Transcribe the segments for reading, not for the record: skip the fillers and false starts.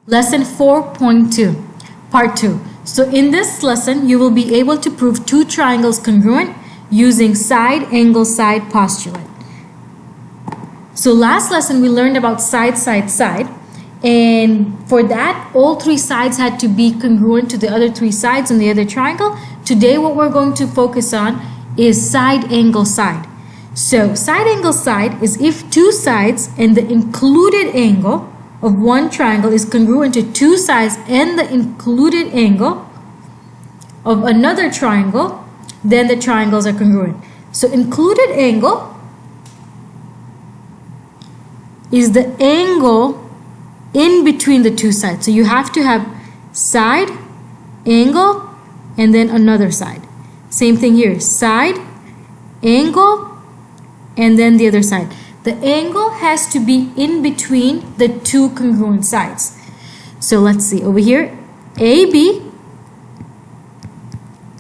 Lesson 4.2, Part 2. So in this lesson, you will be able to prove two triangles congruent using side, angle, side postulate. So last lesson, we learned about side, side, side. And for that, all three sides had to be congruent to the other three sides on the other triangle. Today, what we're going to focus on is side, angle, side. So side, angle, side is if two sides and the included angle of one triangle is congruent to two sides and the included angle of another triangle, then the triangles are congruent. So included angle is the angle in between the two sides. So you have to have side, angle, and then another side. Same thing here, side, angle, and then the other side. The angle has to be in between the two congruent sides. So let's see over here, AB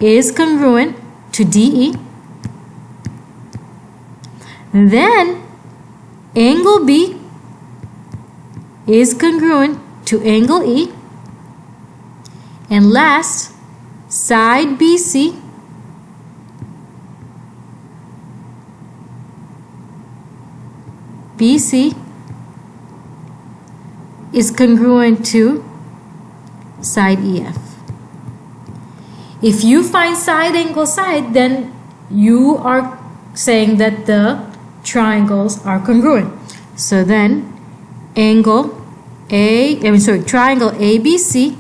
is congruent to DE. Then angle B is congruent to angle E. And last, side BC is congruent to side EF. If you find side, angle, side, then you are saying that the triangles are congruent. So then triangle ABC,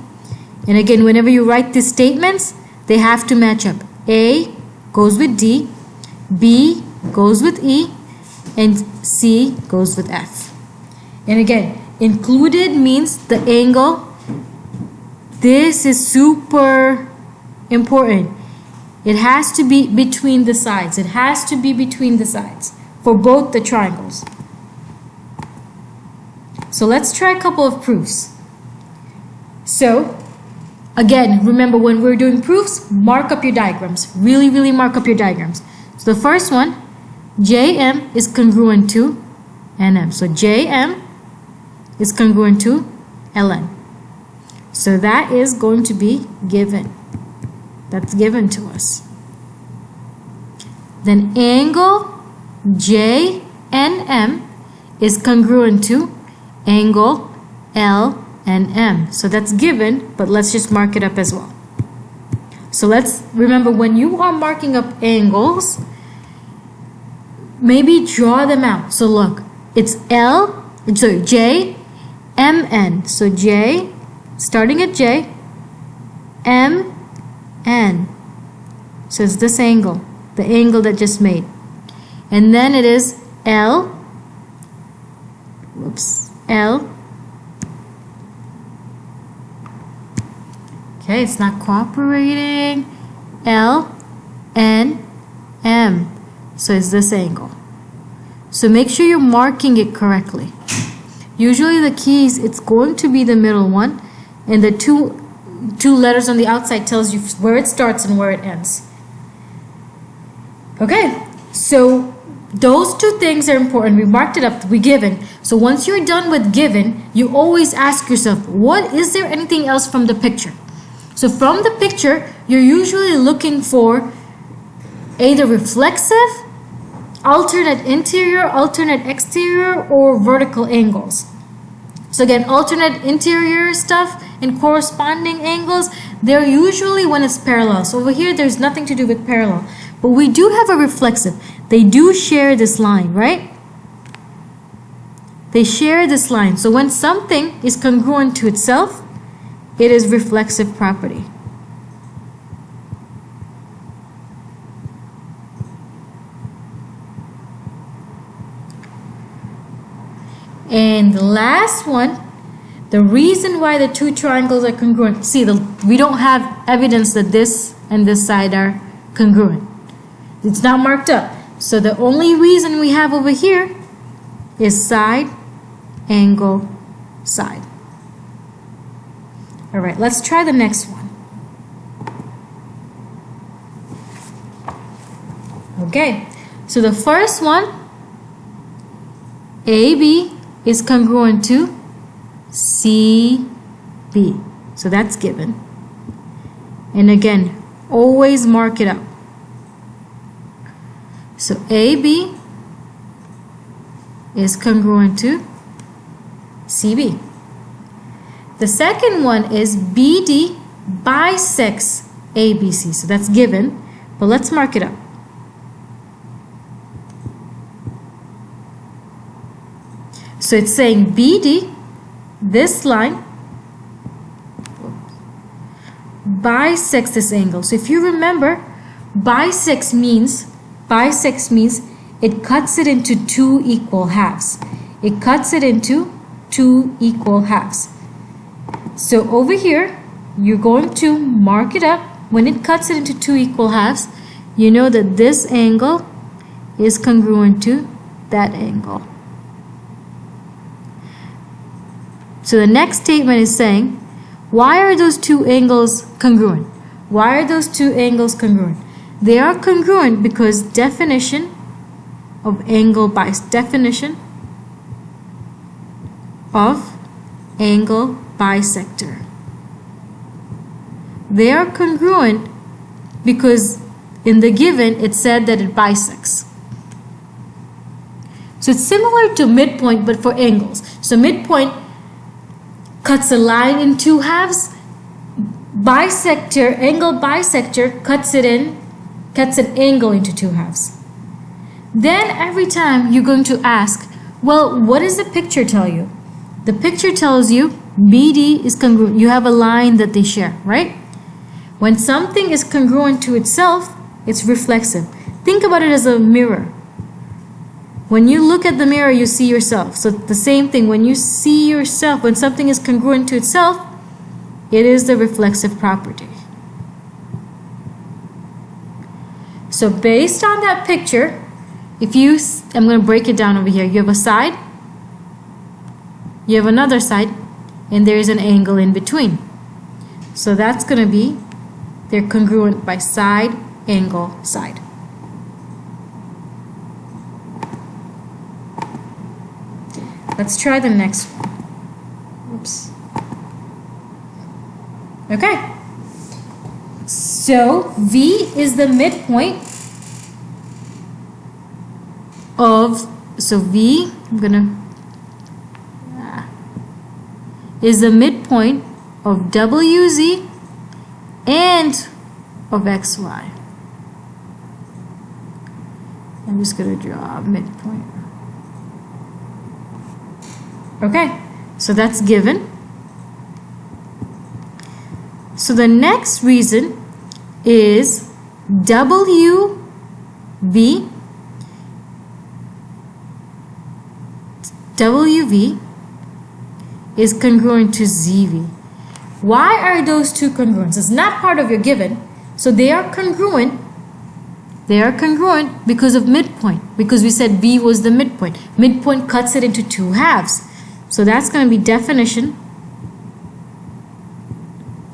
and again, whenever you write these statements, they have to match up. A goes with D, B goes with E, and C goes with F. And again, included means the angle. This is super important. It has to be between the sides. It has to be between the sides for both the triangles. So let's try a couple of proofs. So again, remember when we're doing proofs, mark up your diagrams. Really mark up your diagrams. So the first one, JM is congruent to NM. So JM is congruent to LN. So that is going to be given. That's given to us. Then angle JNM is congruent to angle L and M. So that's given, but let's just mark it up as well. So let's remember when you are marking up angles, maybe draw them out. So look, it's J, M, N. So J, starting at J, M, N. So it's this angle, the angle that just made. And then it is L, L. Okay, it's not cooperating. L, N, M. So it's this angle. So make sure you're marking it correctly. Usually the keys, it's going to be the middle one, and the two letters on the outside tells you where it starts and where it ends. Okay, so those two things are important. We marked it up, we given. So once you're done with given, you always ask yourself, is there anything else from the picture? So from the picture, you're usually looking for either reflexive, alternate interior, alternate exterior, or vertical angles. So again, alternate interior stuff and corresponding angles, they're usually when it's parallel. So over here, there's nothing to do with parallel. But we do have a reflexive. They do share this line, right? They share this line. So when something is congruent to itself, it is reflexive property. And the last one, the reason why the two triangles are congruent. See, we don't have evidence that this and this side are congruent. It's not marked up. So the only reason we have over here is side, angle, side. All right, let's try the next one. Okay, so the first one, AB is congruent to C B. So that's given. And again, always mark it up. So AB is congruent to CB. The second one is BD bisects ABC. So that's given, but let's mark it up. So it's saying BD, this line, bisects this angle. So if you remember, bisects means it cuts it into two equal halves. It cuts it into two equal halves. So over here, you're going to mark it up. When it cuts it into two equal halves, you know that this angle is congruent to that angle. So the next statement is saying, why are those two angles congruent? Why are those two angles congruent? They are congruent because definition of angle bisector. They are congruent because in the given it said that it bisects. So it's similar to midpoint but for angles. So midpoint cuts a line in two halves. Angle bisector cuts an angle into two halves. Then every time you're going to ask, well, what does the picture tell you? The picture tells you BD is congruent. You have a line that they share, right? When something is congruent to itself, it's reflexive. Think about it as a mirror. When you look at the mirror, you see yourself. So the same thing, when you see yourself, when something is congruent to itself, it is the reflexive property. So based on that picture, I'm going to break it down over here. You have a side, you have another side, and there is an angle in between. So that's going to be, they're congruent by side, angle, side. Let's try the next one. Oops. Okay. So V is the midpoint of, is the midpoint of WZ and of XY. I'm just going to draw a midpoint. Okay, so that's given. So the next reason is WV is congruent to ZV. Why are those two congruent? It's not part of your given. So they are congruent. They are congruent because of midpoint. Because we said V was the midpoint. Midpoint cuts it into two halves. So that's going to be definition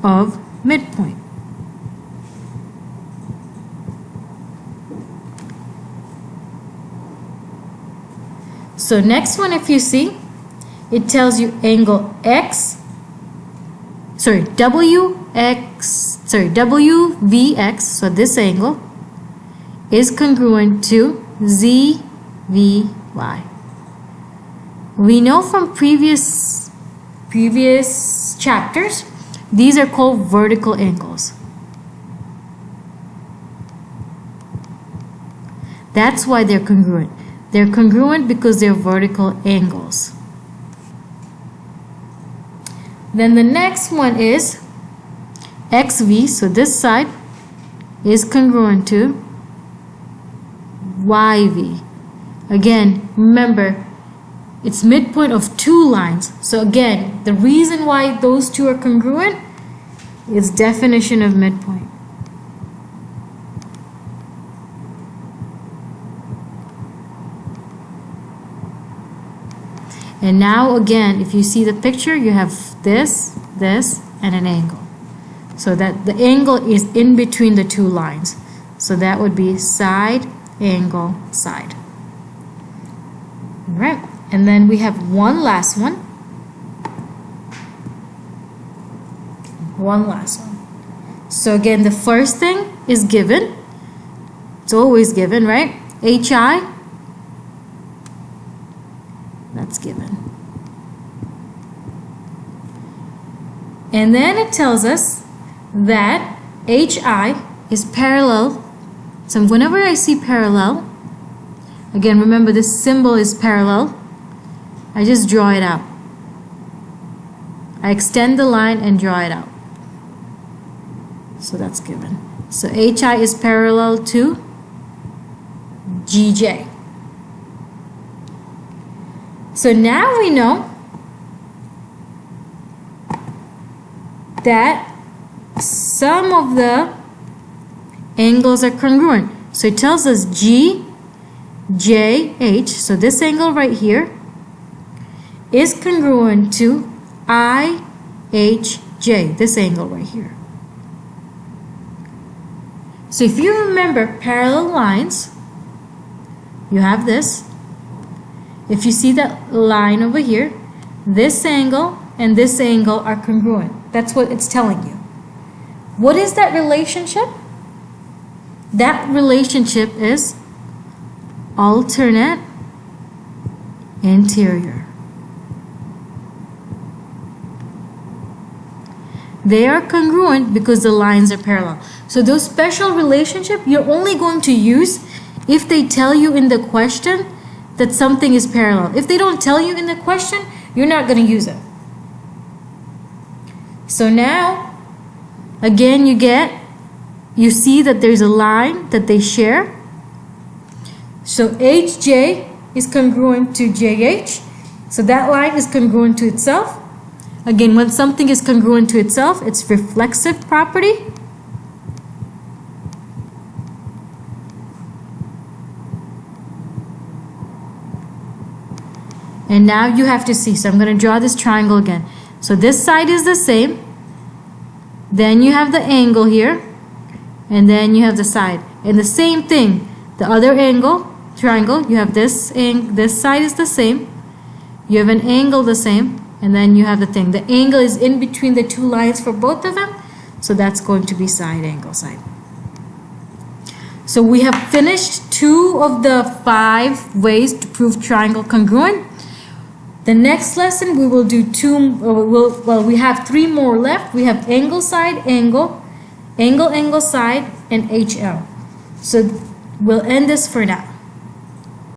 of midpoint. So next one, if you see, it tells you angle WVX, so this angle is congruent to ZVY. We know from previous chapters, these are called vertical angles. That's why they're congruent. They're congruent because they're vertical angles. Then the next one is XV, so this side is congruent to YV. Again, remember, it's midpoint of two lines. So again, the reason why those two are congruent is definition of midpoint. And now again, if you see the picture, you have this, and an angle. So that the angle is in between the two lines. So that would be side, angle, side. All right. And then we have one last one. One last one. So again, the first thing is given. It's always given, right? HI, that's given. And then it tells us that HI is parallel. So whenever I see parallel, again, remember this symbol is parallel, I just draw it out. I extend the line and draw it out. So that's given. So HI is parallel to GJ. So now we know that some of the angles are congruent. So it tells us GJH, so this angle right here, is congruent to IHJ, this angle right here. So if you remember parallel lines, you have this. If you see that line over here, this angle and this angle are congruent. That's what it's telling you. What is that relationship? That relationship is alternate interior. They are congruent because the lines are parallel. So those special relationships you're only going to use if they tell you in the question that something is parallel. If they don't tell you in the question, you're not going to use it. So now, again, you see that there's a line that they share. So HJ is congruent to JH. So that line is congruent to itself. Again, when something is congruent to itself, it's reflexive property. And now you have to see. So I'm going to draw this triangle again. So this side is the same. Then you have the angle here. And then you have the side. And the same thing. The other angle, triangle, you have this side is the same. You have an angle the same. And then you have the thing. The angle is in between the two lines for both of them. So that's going to be side angle side. So we have finished 2 of the 5 ways to prove triangle congruent. The next lesson we will do we have 3 more left. We have angle side angle, angle side, and HL. So we'll end this for now.